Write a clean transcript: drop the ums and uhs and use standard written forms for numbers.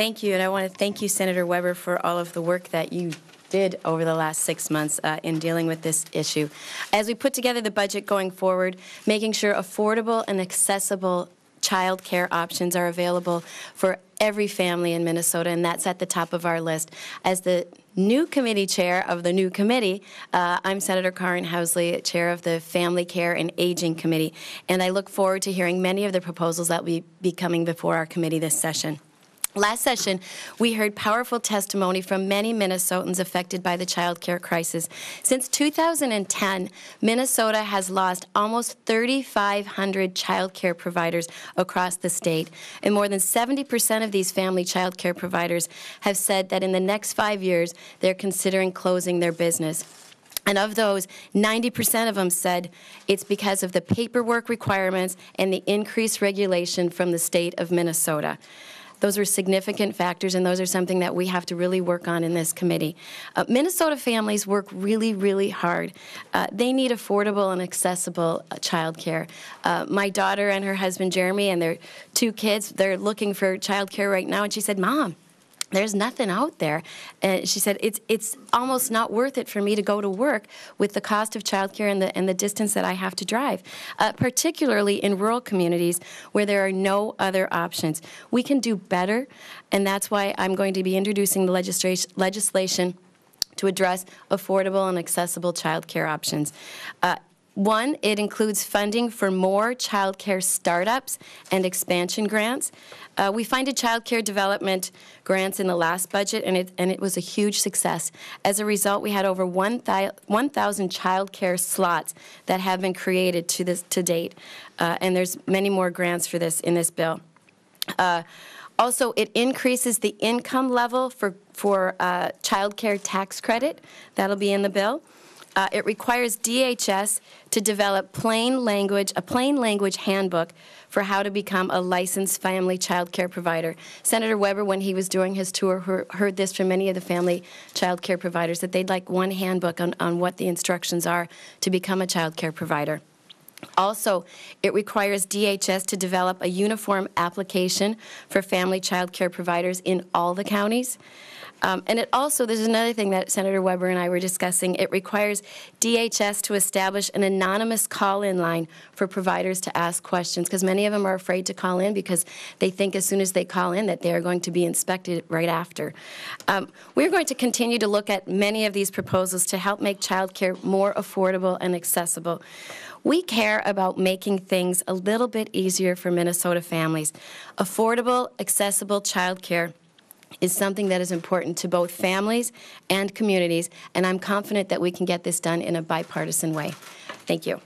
thank you, and I want to thank you, Senator Weber, for all of the work that you did over the last 6 months in dealing with this issue. As we put together the budget going forward, making sure affordable and accessible child care options are available for every family in Minnesota, and that's at the top of our list. As the new committee chair of the new committee, I'm Senator Karen Housley, chair of the Family Care and Aging Committee, and I look forward to hearing many of the proposals that will be coming before our committee this session. Last session, we heard powerful testimony from many Minnesotans affected by the child care crisis. Since 2010, Minnesota has lost almost 3,500 child care providers across the state, and more than 70% of these family child care providers have said that in the next 5 years, they're considering closing their business. And of those, 90% of them said it's because of the paperwork requirements and the increased regulation from the state of Minnesota. Those are significant factors, and those are something that we have to really work on in this committee. Minnesota families work really, really hard. They need affordable and accessible child care. My daughter and her husband, Jeremy, and their 2 kids, they're looking for child care right now, and she said, "Mom, there's nothing out there." And she said, it's almost not worth it for me to go to work with the cost of childcare and the distance that I have to drive, particularly in rural communities where there are no other options. We can do better, and that's why I'm going to be introducing the legislation to address affordable and accessible child care options. One, it includes funding for more child care startups and expansion grants. We funded child care development grants in the last budget, and it was a huge success. As a result, we had over 1,000 child care slots that have been created to date, and there's many more grants for this in this bill. Also, it increases the income level for child care tax credit. That'll be in the bill. It requires DHS to develop a plain language handbook for how to become a licensed family child care provider. Senator Weber, when he was doing his tour, heard this from many of the family child care providers, that they'd like one handbook on what the instructions are to become a child care provider. Also, it requires DHS to develop a uniform application for family child care providers in all the counties. And it also, there's another thing that Senator Weber and I were discussing. It requires DHS to establish an anonymous call-in line for providers to ask questions, because many of them are afraid to call in because they think as soon as they call in that they are going to be inspected right after. We're going to continue to look at many of these proposals to help make child care more affordable and accessible. We care about making things a little bit easier for Minnesota families. Affordable, accessible child care is something that is important to both families and communities, and I'm confident that we can get this done in a bipartisan way. Thank you.